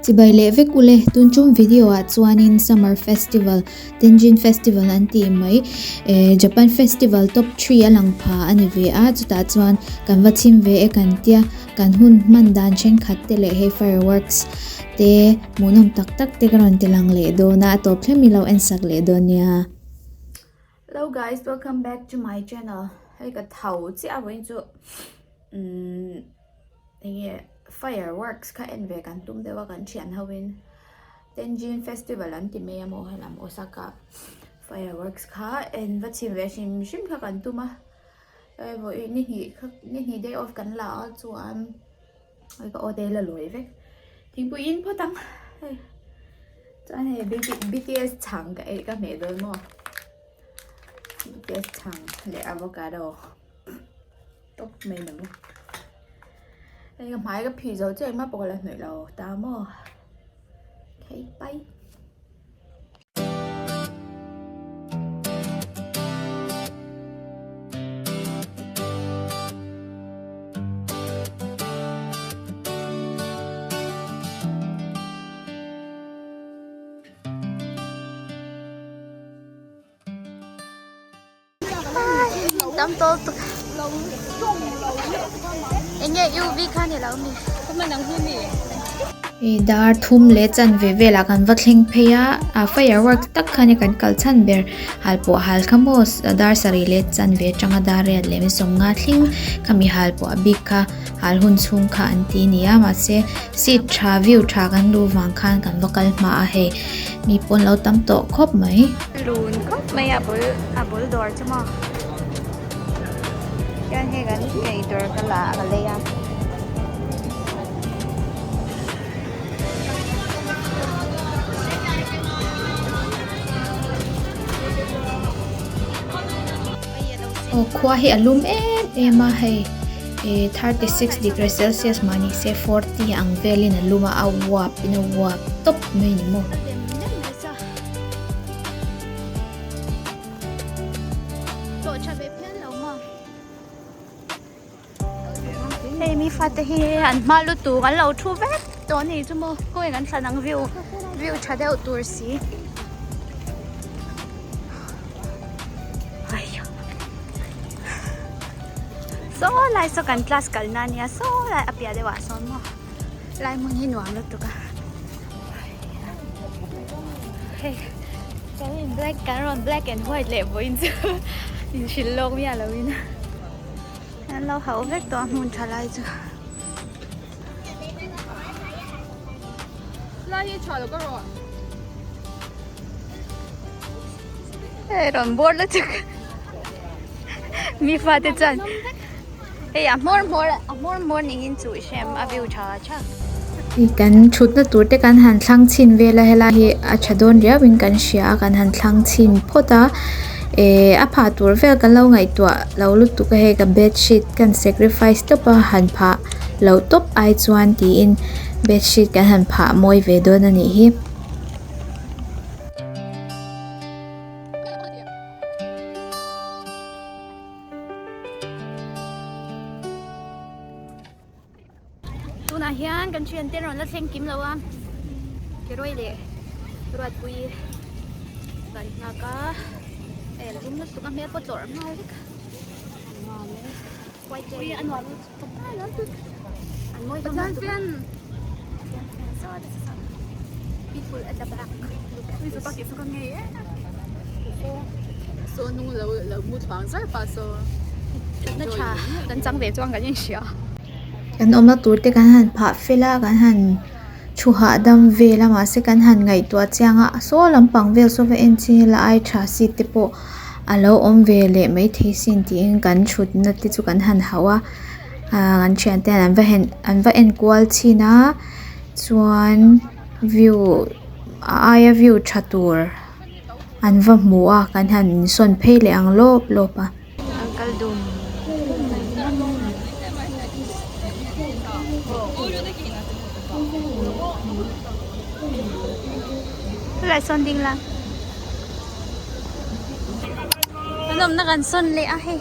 Tibai levek ule tunchum video at chuanin summer festival Tenjin festival anti mai Japan festival top 3 alang pha ani ve a chuta chuan kan wachim ve e kan tia kan hun man dan chen khat te le he fireworks te munam tak tak te karon te lang le do na to thlemi lo en sak le do nia. Hello guys, welcome back to my channel. Hey ka thau chi a voin chu fireworks ka en ve kan tum dewa kan chian hawin Tenjin festival anti me amo halam Osaka fireworks ka en wachim ve shim kha kan tuma vo ni hi day off kan la chuan ai ka ode la loi ve thing pu in photang chuan he BTS chang ka e ka me do mo BTS chang le avocado top me namo đây là máy cái phi dấu trên mắt bộ là người lầu ta mò thấy bay tắm tô anh nghe UV khan thì lâu mi không mà nắng hơn mi dar thum le chan ve ve la kan wathling pheya a fireworks tak khani kan kalchan ber halpo hal khamos dar sari le chan ve changa dar re le mi somnga thling khami halpo abika hal hun chung kha anti nia ma se sit tha view tha kan lu wang khan kan wakal ma a he mi pon lo tam to khop mai lun khop mai a bol dor chama kan he kan kei dor kala kale ya khwa hi alum ema he 36 degrees Celsius mani se 40 ang velin aluma awap ina wap top mai ni mo hey mi fate hi an malu tu kan lo thu ve to ni chu mo ko kan sanang view chadeu tur si so lai so kan class kal na nia so lai apia de wa son mo lai mun hi nuam lo tu ka hey so in black and white le boin chu in shillong mi ala win an lo hau vek to mun thalai chu lai hi cha lo ka ro hey ron board la chu mi fa te chan hey more ning in chu shem a view cha kan chut na tur te kan han thlang chin vela hela hi a chadon ria win kan sia kan han thlang chin phota a pha tur vel kan lo ngai to lo lu tu ka he ka bed sheet kan sacrifice to pa han pha lo top ai chuan ti in bed sheet kan han pha moi ve don ani hi na hian kan chen te ron la thleng kim lo am ke roi le ruat pui kan na ka rum na tu ka me pot lor ma le quay chơi ăn vào không ai lớn ăn môi không ăn viên people at the back we so pakit so ngai so nung lo mu thang sar pa so na cha kan chang ve chuang kan yin sia kan omna tur te kan han pha fela kan han chu ha dam vela ma se kan han ngai to changa so lampang vel so ve en chi la ai tha si te po alo om ve le mai the sin ti kan chut na ti chu kan han hawa kan chian te an va en kwal china chuan view aya view chatur an va mu a kan han son phei le ang lopa uncle dum lại son ding la nó gần son lệ à hay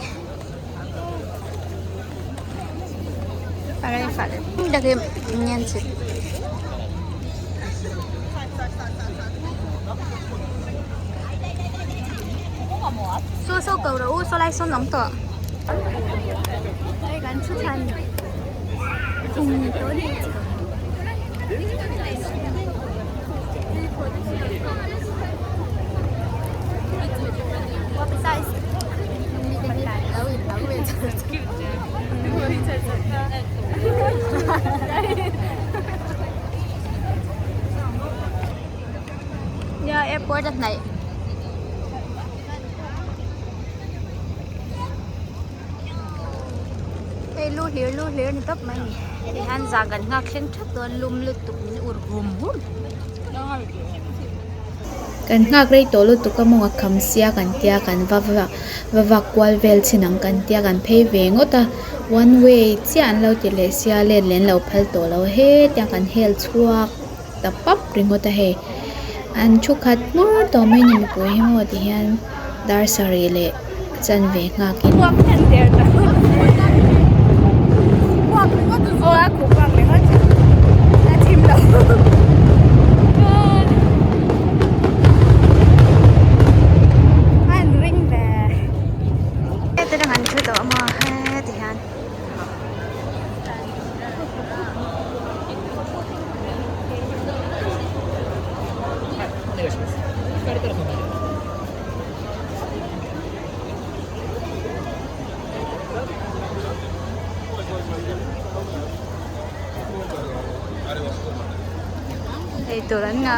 phải đây đặc điểm nhanh chị số cầu rồi số lại số nóng tỏ đây gắn chút thành cùng tối đi what besides yeah airport at night lu hilir ni top mai ni han zagan ngak khen thap don lum lu tuk ni ur gum hum kan ngak rei to lu tuk amonga khamsia kan tia kan va kwal vel chinang kan tia kan phei ve ngota one way chian lo ti le sia len lo phal to lo he tia kan hel chuak ta pap ringota he an chu khat mur to mai ni mi poi mo ti hian dar sari le chan ve ngak in aku pakai aja. Najim dah. An ring deh. Itu dengan cerita mah hatian. Ito lang nga.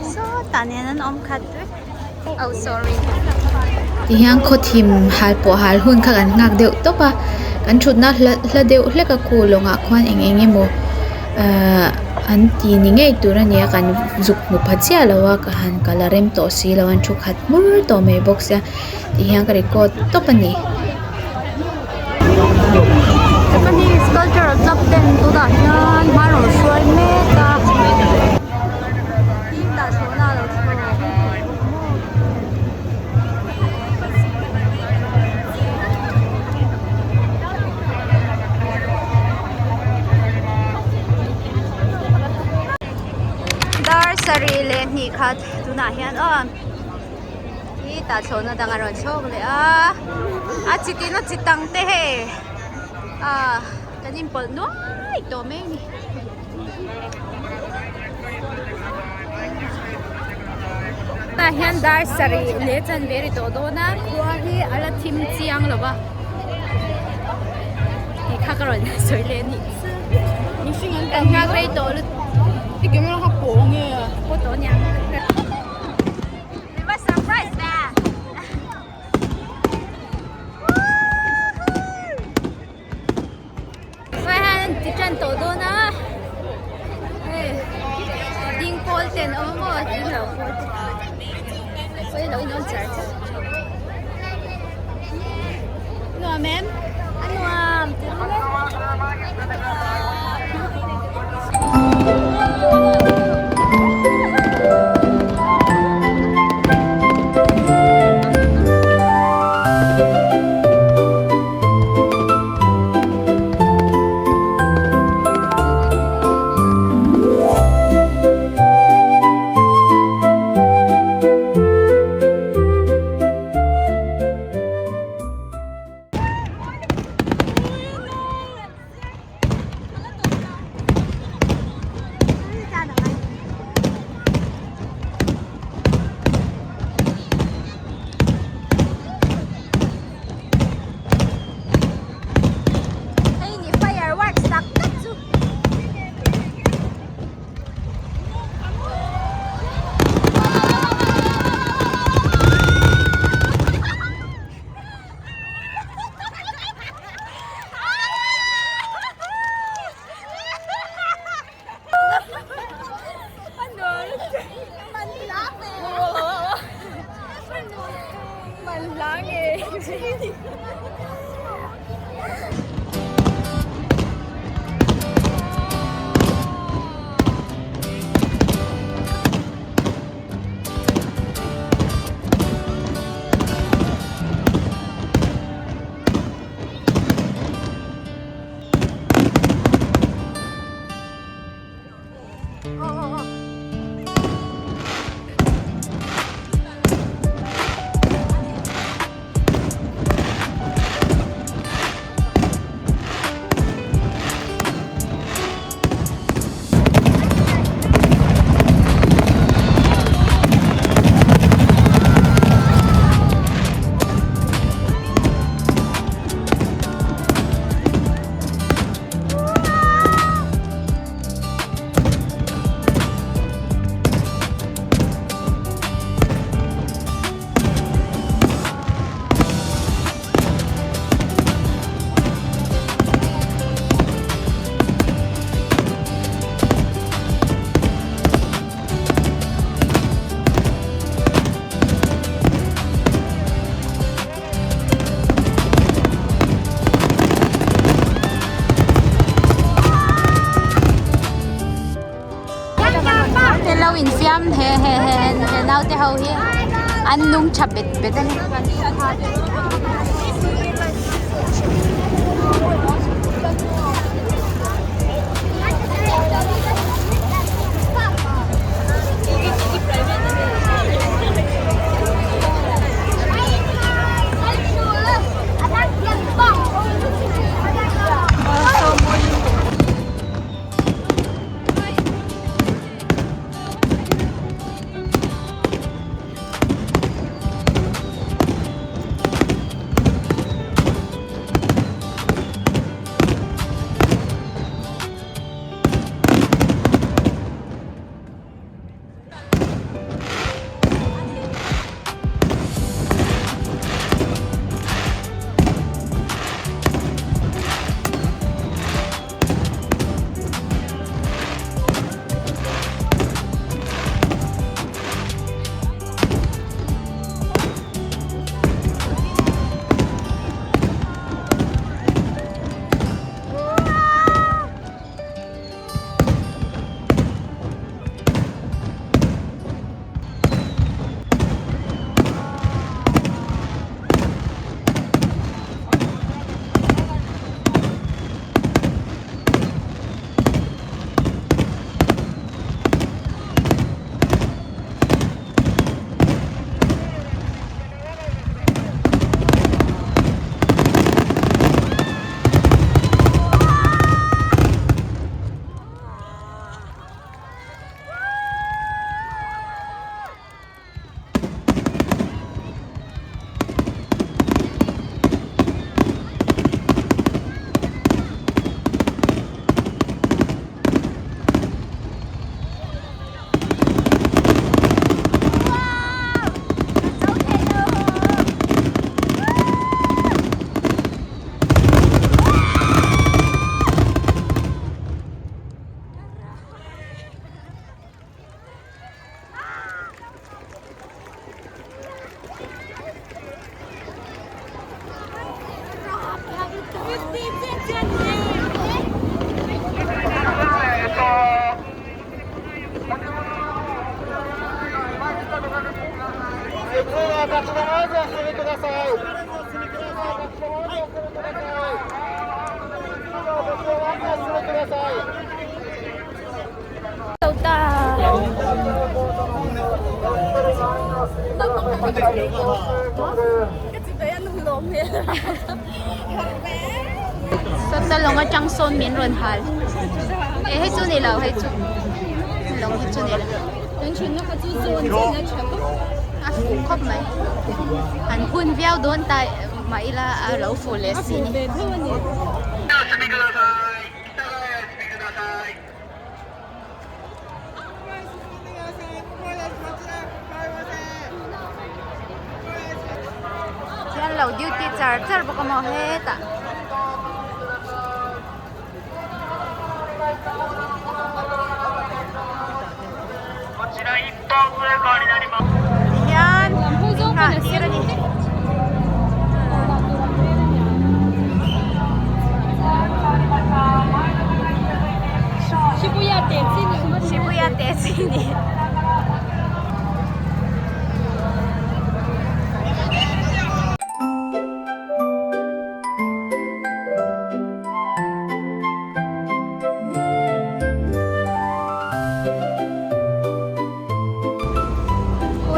So, tanian om kat. Oh, sorry. Tihang ko tim hal po hal hun ka kan ngak deu to pa. Kan chut na la deu le ka kulo nga kwan eng mo. An ti ni ngai tura nia kan zuk mu phachia lawa ka han kalarem to si lawan chu khat mur to me box ya. Tihang ka record to pa ni. Japanese cultural top 10 to da yan maro suai meta kita sona lo dar sarili ni khat tuna hian on kita sona dangaron chok le a chitino chitang te he kanin pol no ito may ni tahian dar sari le chan veri todo na kuahi ala tim chiang lo ba ni khakaron soi le ni ni singan kan ngak rei to lu ti ke mo ha po nge po to nyang we surprise da Tijan todo na. Ding Paul ten mo ding lo. Oi lo inon church. No ma'am. Ano lâu in phim he nào te hậu hi anh nung chập bệt bệt anh so ta long ở trong son miền rộn hal hết chỗ này là hết chỗ long hết chỗ này là đến chuyện nó có chỗ zone nó chậm à khóc mày anh phun véo đón tay mày là lâu phù lệ xí lâu duty charger baka mo heta yan sira ni Shibuya Tetsini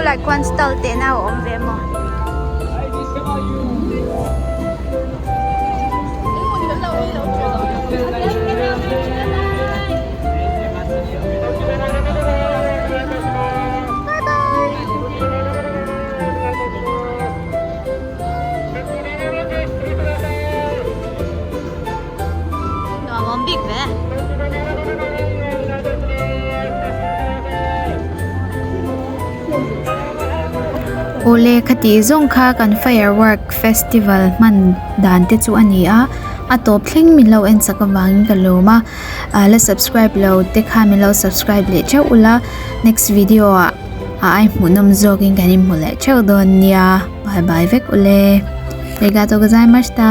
lại quan stall thế nào ông về mà nó mong big về Ole khati zong kha kan firework festival man dan te chu ania atop thleng min lo en sakawang kaloma la subscribe lo te kha min lo subscribe le chau ula next video ai munam jogging kanim mule chau don nia bye bye vek ole arigatou gozaimashita